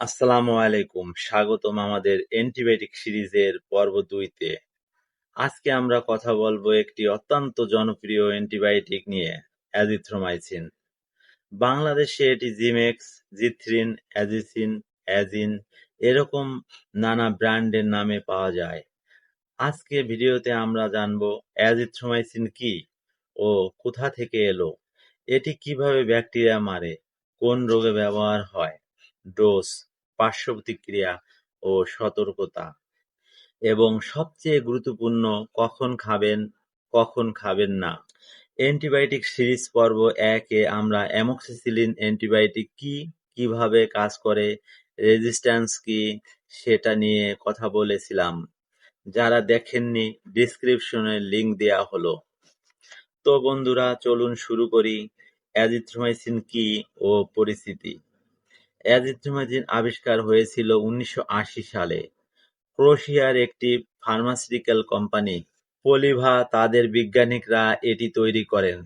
আসসালামু আলাইকুম, স্বাগতম আমাদের অ্যান্টিবায়োটিক সিরিজের পর্ব 2-তে। আজকে আমরা কথা বলবো একটি অত্যন্ত জনপ্রিয় অ্যান্টিবায়োটিক নিয়ে, অ্যাজিথ্রোমাইসিন। বাংলাদেশে এটি জিমেক্স, জিথ্রিন, অ্যাজিসিন, অ্যাজিন এরকম নানা ব্র্যান্ডের নামে পাওয়া যায়। আজকে ভিডিওতে আমরা জানবো অ্যাজিথ্রোমাইসিন কি ও কোথা থেকে এলো, এটি কিভাবে ব্যাকটেরিয়া মারে, কোন রোগে ব্যবহার হয়, ডোজ, পার্শ্ব প্রতিক্রিয়া ও সতর্কতা, এবং সবচেয়ে গুরুত্বপূর্ণ কখন খাবেন, কখন খাবেন না। অ্যান্টিবায়োটিক সিরিজ পর্ব 1-এ আমরা অ্যামক্সিসিলিন অ্যান্টিবায়োটিক কি, কিভাবে কাজ করে, রেজিস্ট্যান্স কি সেটা নিয়ে কথা বলেছিলাম। যারা দেখেননি ডিসক্রিপশনে লিংক দেয়া হলো। তো বন্ধুরা, চলুন শুরু করি। অ্যাজিথ্রোমাইসিন কি ও পরিচিতি। অ্যাজিথ্রোমাইসিন আবিষ্কার হয়েছিল 1980 সালে। ক্রোয়েশিয়ার একটি ফার্মাসিউটিক্যাল কোম্পানি পলিভা তাদের বিজ্ঞানীরা এটি তৈরি করেন।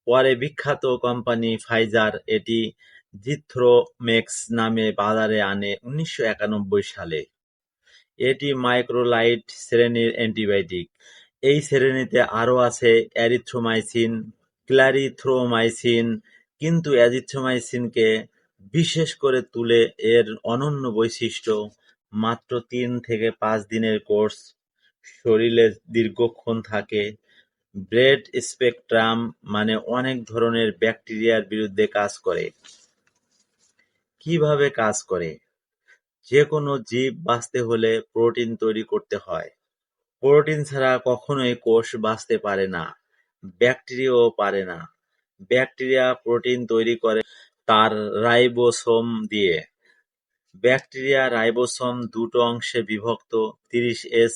পরে বিখ্যাত কোম্পানি ফাইজার এটি জিথ্রোমেক্স নামে বাজারে আনে 1991 সালে। এটি মাইক্রোলাইড শ্রেণীর অ্যান্টিবায়োটিক। এই শ্রেণীতে আরও আছে এরিথ্রোমাইসিন, ক্ল্যারিথ্রোমাইসিন, কিন্তু এজিথ্রোমাইসিনকে বিশেষ করে তুলে এর অনন্য বৈশিষ্ট্য মাত্র 3 থেকে 5 দিনের কোর্স, শরীরে দীর্ঘক্ষণ থাকে, ব্রড স্পেকট্রাম মানে অনেক ধরনের ব্যাকটেরিয়ার বিরুদ্ধে কাজ করে। কিভাবে কাজ করে? যে কোনো জীব বাঁচতে হলে প্রোটিন তৈরি করতে হয়। প্রোটিন ছাড়া কখনোই কোষ বাঁচতে পারে না, ব্যাকটেরিয়াও পারে না। ব্যাকটেরিয়া প্রোটিন তৈরি করে তার রাইবোসোম দিয়ে। ব্যাকটেরিয়া রাইবোসোম দুটো অংশে বিভক্ত, 30S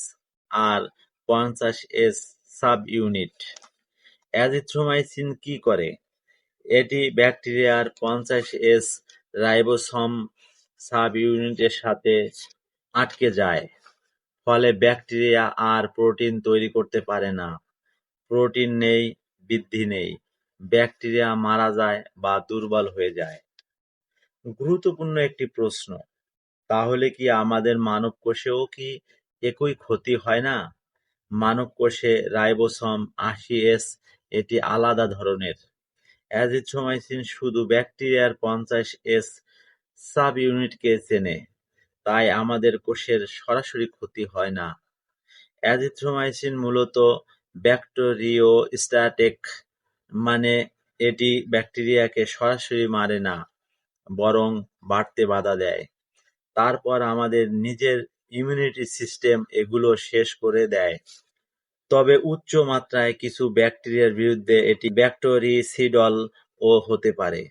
আর 50S সাবইউনিট। অ্যাজিথ্রোমাইসিন কি করে? এটি ব্যাকটেরিয়ার 50S রাইবোসোম সাবইউনিটের সাথে আটকে যায়, ফলে ব্যাকটেরিয়া আর প্রোটিন তৈরি করতে পারে না। প্রোটিন নেই, বৃদ্ধি নেই, ব্যাকটেরিয়া মারা যায় বা দুর্বল হয়ে যায়। গুরুত্বপূর্ণ একটি প্রশ্ন, তাহলে কি আমাদের মানব কোষেও কি একই ক্ষতি হয় না? মানব কোষে রাইবোসোম 80S এটি আলাদা ধরনের। অ্যাজিথ্রোমাইসিন শুধু ব্যাকটেরিয়ার 50S সাবইউনিটকে চেনে, তাই আমাদের কোষের সরাসরি ক্ষতি হয় না। অ্যাজিথ্রোমাইসিন মূলত ব্যাকটেরিওস্ট্যাটিক, মানে এটি ব্যাকটেরিয়াকে সরাসরি মারে না, বরং বাড়তে বাধা দেয়। তারপর আমাদের নিজের ইমিউনিটি সিস্টেম এগুলো শেষ করে দেয়। তবে উচ্চ মাত্রায় কিছু ব্যাকটেরিয়ার বিরুদ্ধে এটি ব্যাকটেরিসিডল ও হতে পারে।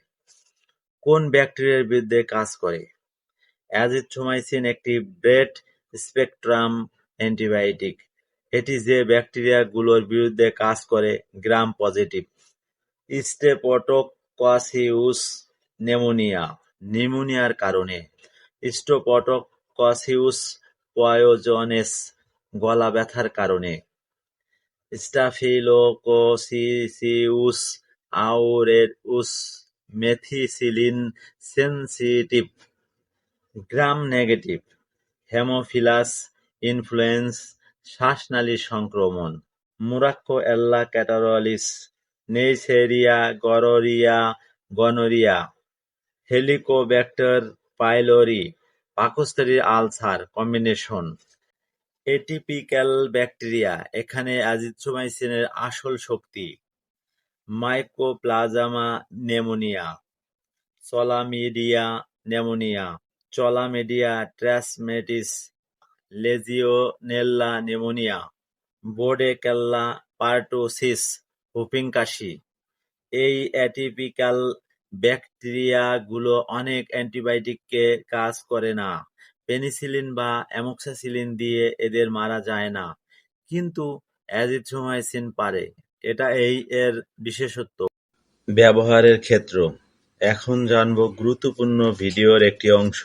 কোন ব্যাকটেরিয়ার বিরুদ্ধে কাজ করে? অ্যাজিথ্রোমাইসিন একটি ব্রড স্পেকট্রাম অ্যান্টিবায়োটিক। এটি যে ব্যাকটেরিয়াগুলোর বিরুদ্ধে কাজ করে গ্রাম পজিটিভ, স্ট্রেপ্টোকসিউস নিউমোনিয়া, নিউমোনিয়ার কারণে, স্ট্রেপ্টোকসিউস পয়জনেস, গলা ব্যথার কারণে, staphylococcus aureus, methicillin sensitive, gram negative, haemophilus influenzae, শ্বাসনালীর সংক্রমণ, moraxella catarrhalis, neisseria gonorrhoeae, helicobacter pylori, পাকস্থলীর আলসার কম্বিনেশন। এটিপিক্যাল ব্যাকটেরিয়া, এখানে অ্যাজিথ্রোমাইসিনের আসল শক্তি। Mycoplasma pneumoniae, chlamydia trachomatis, legionella pneumoniae, bordetella pertussis, whooping কাশি। এই অ্যাটিপিক্যাল ব্যাকটেরিয়াগুলো অনেক অ্যান্টিবায়োটিকে কাজ করে না। পেনিসিলিন বা অ্যামোক্সিসিলিন দিয়ে এদের মারা যায় না, কিন্তু অ্যাজিথ্রোমাইসিন পারে। এটা এর বিশেষত্ব। ব্যবহারের ক্ষেত্র। এখন জানবো গুরুত্বপূর্ণ ভিডিওর একটি অংশ,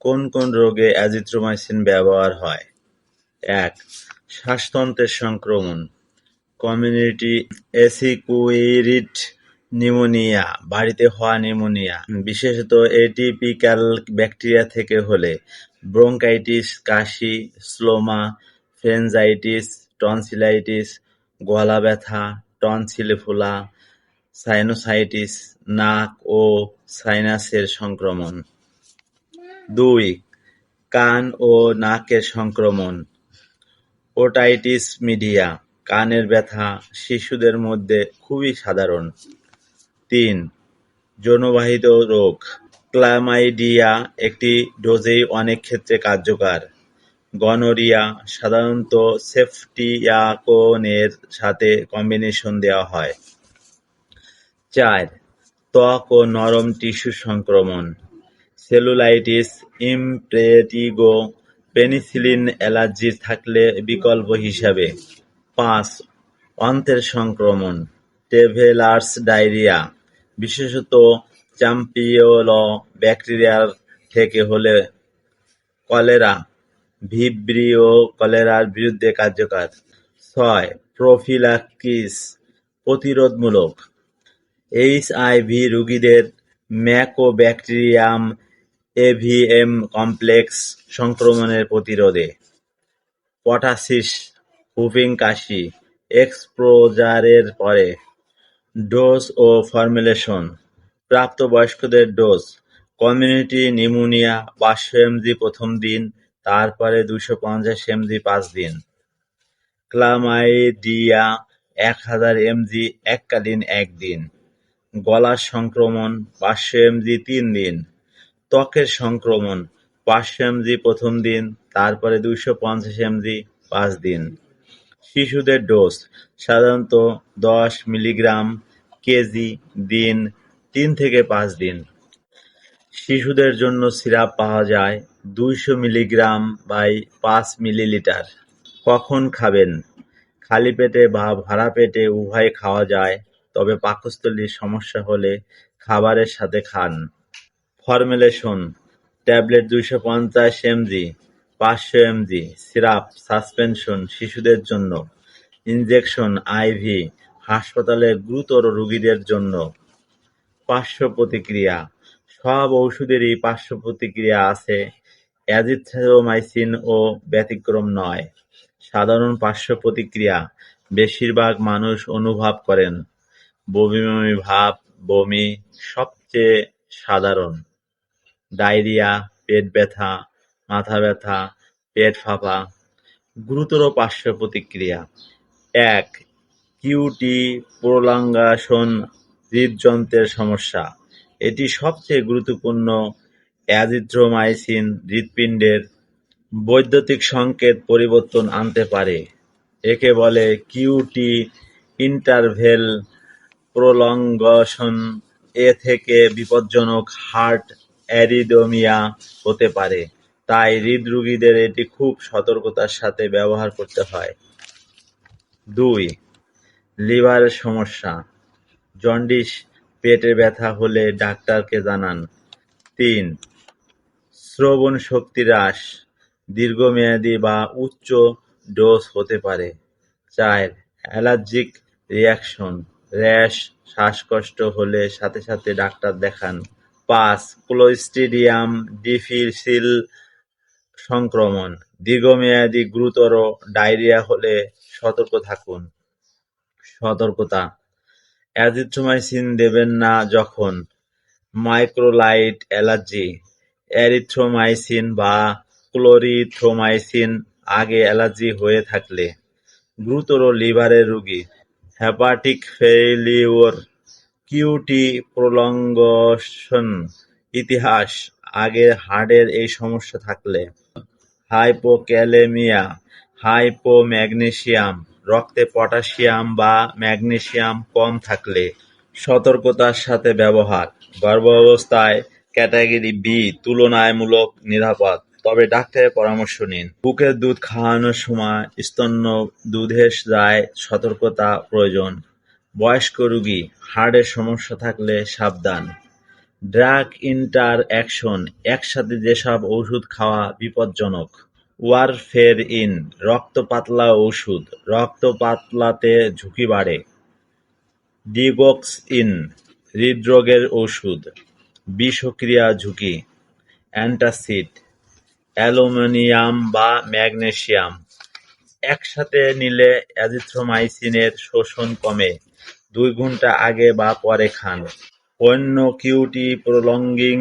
কোন কোন রোগে অ্যাজিথ্রোমাইসিন ব্যবহার হয়। 1. শ্বাসতন্ত্রের সংক্রমণ, কমিউনিটি অ্যাকিউইড নিউমোনিয়া, বাড়িতে হওয়া নিউমোনিয়া, বিশেষত এটিপিক্যাল ব্যাকটেরিয়া থেকে হলে, ব্রঙ্কাইটিস, কাশি, স্লোমা, ফ্রেঞ্জাইটিস, টনসিলাইটিস, গলা ব্যথা, টনসিল ফোলা, সাইনোসাইটিস, নাক ও সাইনাসের সংক্রমণ। ২. কান ও নাকের সংক্রমণ, ওটাইটিস মিডিয়া, কানের ব্যথা শিশুদের মধ্যে খুবই সাধারণ। ৩. যৌনবাহিত রোগ, ক্লামাইডিয়া একটি ডোজেই অনেক ক্ষেত্রে কার্যকর। গনোরিয়া সাধারণত সেফটিয়াকোনের সাথে কম্বিনেশন দেওয়া হয়। ৪. ত্বক ও নরম টিস্যু সংক্রমণ, সেলুলাইটিস, ইমপ্রেটিগো, পেনিসিলিন অ্যালার্জি থাকলে বিকল্প হিসাবে। ৫. অন্ত্রের সংক্রমণ, ট্রেভেলার্স ডায়রিয়া, বিশেষত চ্যাম্পিওলো ব্যাকটেরিয়ার থেকে হলে কলেরা, ভিব্রিও কলেরার বিরুদ্ধে কার্যকর। ৬. প্রোফিলাক্সিস, প্রতিরোধমূলক, এইচআইভি রোগীদের মাইকোব্যাকটেরিয়াম এভিএম কমপ্লেক্স সংক্রমণের প্রতিরোধে। পটাসিস, হুপিং কাশি, এক্সপোজারের পরে। ডোজ ও ফর্মুলেশন, প্রাপ্তবয়স্কদের ডোজ, কমিউনিটি নিউমোনিয়া ৫০০ mg প্রথম দিন, তারপরে ২৫০ mg ৫ দিন। ক্লামাইডিয়া ১০০০ mg এককালীন ১ দিন। গলার সংক্রমণ ৫০০ mg ৩ দিন। ত্বকের সংক্রমণ ৫০০ mg প্রথম দিন, তারপরে ২৫০ mg ৫ দিন। শিশুদের ডোজ সাধারণত ১০ মিলিগ্রাম কেজি দিন, ৩ থেকে ৫ দিন। শিশুদের জন্য সিরাপ পাওয়া যায় ২০০ মিলিগ্রাম বাই ৫ মিলিলিটার। কখন খাবেন? খালি পেটে বা ভরা পেটে উভয় খাওয়া যায়, তবে পাকস্থলীর সমস্যা হলে খাবারের সাথে খান। Formulation, tablet ২৫০ mg, ৫০০ mg, syrup suspension শিশুদের জন্য, ইনজেকশন আইভি হাসপাতালের গুরুতর রোগীদের জন্য। পার্শ্ব প্রতিক্রিয়া, সব ওষুধেরই পার্শ্ব প্রতিক্রিয়া আছে, অ্যাজিথ্রোমাইসিন ও ব্যতিক্রম নয়। সাধারণ পার্শ্ব প্রতিক্রিয়া বেশিরভাগ মানুষ অনুভব করেন। বমি বমি ভাব, বমি সবচেয়ে সাধারণ। ডায়রিয়া, পেট ব্যথা, মাথা ব্যথা, পেট ফাঁপা। গুরুতর পার্শ্ব প্রতিক্রিয়া: ১. কিউটি প্রোলাঙ্গেশন, হৃদযন্ত্রের সমস্যা। এটি সবচেয়ে গুরুত্বপূর্ণ। অ্যাজিথ্রোমাইসিন হৃৎপিণ্ডের বৈদ্যুতিক সংকেত পরিবর্তন আনতে পারে। একে বলে কিউটি ইন্টারভেল প্রোলঙ্গেশন। এ থেকে বিপজ্জনক হার্ট অ্যারিদমিয়া হতে পারে, তাই হৃদরোগীদের এটি খুব সতর্কতার সাথে ব্যবহার করতে হয়। ২. লিভারের সমস্যা, জন্ডিস, পেটে ব্যথা হলে ডাক্তারকে জানান। ৩. শ্রবণ শক্তি হ্রাস, দীর্ঘমেয়াদী বা উচ্চ ডোজ হতে পারে। ৪. অ্যালার্জিক রিঅ্যাকশন, র্যাশ, শ্বাসকষ্ট হলে সাথে সাথে ডাক্তার দেখান। ৫. ক্লোস্ট্রিডিয়াম ডিফিসিল সংক্রমণ, দীর্ঘমেয়াদী গুরুতর ডায়রিয়া হলে সতর্ক থাকুন। সতর্কতা: অ্যাজিথ্রোমাইসিন দেবেন না যখন ম্যাক্রোলাইড অ্যালার্জি, এরিথ্রোমাইসিন বা ক্লোরিথ্রোমাইসিন আগে অ্যালার্জি হয়ে থাকলে, গুরুতর লিভারের রোগী, হেপাটিক ফেইলিউর, কিউটি প্রোলঙ্গেশন ইতিহাস, আগে হার্টের এই সমস্যা থাকলে, হাইপোক্যালেমিয়া, হাইপোম্যাগনেসিয়াম, রক্তে পটাশিয়াম বা ম্যাগনেসিয়াম কম থাকলে। সতর্কতার সাথে ব্যবহার: গর্ভাবস্থায় ক্যাটাগরি বি তুলনামূলক নিরাপদ, তবে ডাক্তারের পরামর্শ নিন। বুকের দুধ খাওয়ানোর সময় স্তন্য দুধে যায় সতর্কতা প্রয়োজন। বয়স্ক রোগী, হার্টের সমস্যা থাকলে সাবধান। ড্রাগ ইন্টারঅ্যাকশন, একসাথে যেসব ওষুধ খাওয়া বিপজ্জনক। ওয়ারফেরিন, রক্ত পাতলা ওষুধ, রক্ত পাতলাতে ঝুঁকি বাড়ে। ডিগক্সিন, হৃদরোগের ওষুধ, বিষক্রিয়া ঝুঁকি, অ্যান্টাসিড, অ্যালুমিনিয়াম বা ম্যাগনেসিয়াম একসাথে নিলে অ্যাজিথ্রোমাইসিনের শোষণ কমে। 2 ঘন্টা আগে বা পরে খান। অন্য কিউটি প্রলঙ্গিং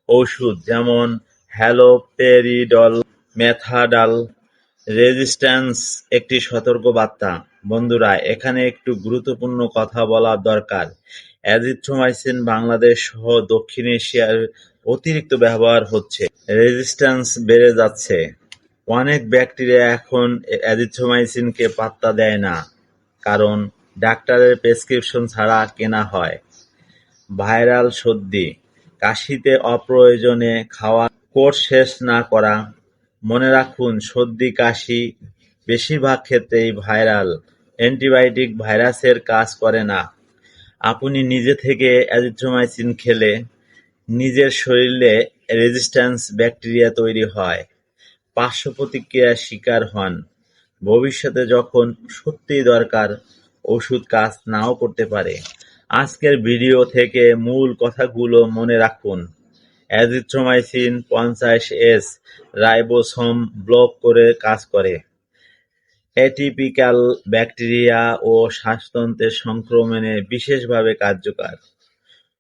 ওষুধ যেমন হ্যালোপেরিডল, মেথাডাল, রেজিস্ট্যান্স একটি সতর্কবার্তা। বন্ধুরা, এখানে একটু গুরুত্বপূর্ণ কথা বলা দরকার। অ্যাজিথ্রোমাইসিন বাংলাদেশ সহ দক্ষিণ এশিয়ায় অতিরিক্ত ব্যবহার হচ্ছে। রেজিস্ট্যান্স বেড়ে যাচ্ছে। অনেক ব্যাকটেরিয়া এখন অ্যাজিথ্রোমাইসিনকে পাত্তা দেয় না, কারণ ডাক্তারের প্রেসক্রিপশন ছাড়া কেনা হয়। ভাইরাল সর্দি, কাশিতে অপ্রয়োজনে খাওয়া, কোর্স শেষ না করা। মনে রাখুন, সর্দি কাশি বেশিরভাগ ক্ষেত্রেই ভাইরাল। অ্যান্টিবায়োটিক ভাইরাসের কাজ করে না। আপনি নিজে থেকে অ্যাজিথ্রোমাইসিন খেলে নিজের শরীরে রেজিস্ট্যান্স ব্যাকটেরিয়া তৈরি হয়, পার্শ্বপ্রতিক্রিয়ার শিকার হন। ভবিষ্যতে যখন সত্যিই দরকার, ওষুধ কাজ নাও করতে পারে। আজকের ভিডিও থেকে মূল কথাগুলো মনে রাখুন। অ্যাজিথ্রোমাইসিন 50S রাইবোসোম ব্লক করে কাজ করে। অ্যাটিপিক্যাল ব্যাকটেরিয়া ও শ্বাসতন্ত্রের সংক্রমণে বিশেষভাবে কার্যকর।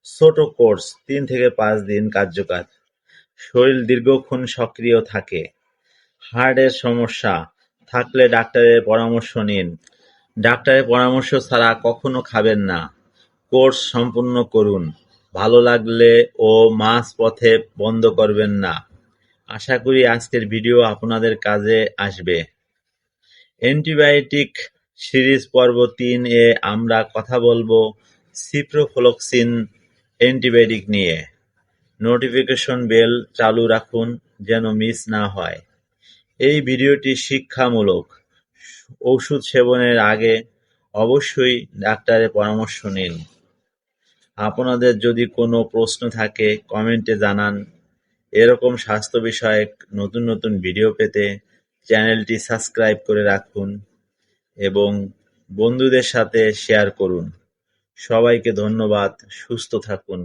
ছোট কোর্স, 3 থেকে 5 দিন কার্যকর। শরীর দীর্ঘক্ষণ সক্রিয় থাকে। হার্টের সমস্যা থাকলে ডাক্তারের পরামর্শ নিন। ডাক্তারের পরামর্শ ছাড়া কখনো খাবেন না। কোর্স সম্পূর্ণ করুন। ভালো লাগলে ও মাঝপথে বন্ধ করবেন না। আশা করি আজকের ভিডিও আপনাদের কাজে আসবে। অ্যান্টিবায়োটিক সিরিজ পর্ব 3 এ আমরা কথা বলবো সিপ্রোফ্লক্সিন অ্যান্টিবায়োটিক নিয়ে। নোটিফিকেশন বেল চালু রাখুন যেন মিস না হয়। এই ভিডিওটি শিক্ষামূলক। ওষুধ সেবনের আগে অবশ্যই ডাক্তারের পরামর্শ নিন। আপনাদের যদি কোনো প্রশ্ন থাকে কমেন্টে জানান। এরকম স্বাস্থ্য বিষয়ক নতুন নতুন ভিডিও পেতে চ্যানেলটি সাবস্ক্রাইব করে রাখুন এবং বন্ধুদের সাথে শেয়ার করুন। সবাইকে ধন্যবাদ। সুস্থ থাকুন।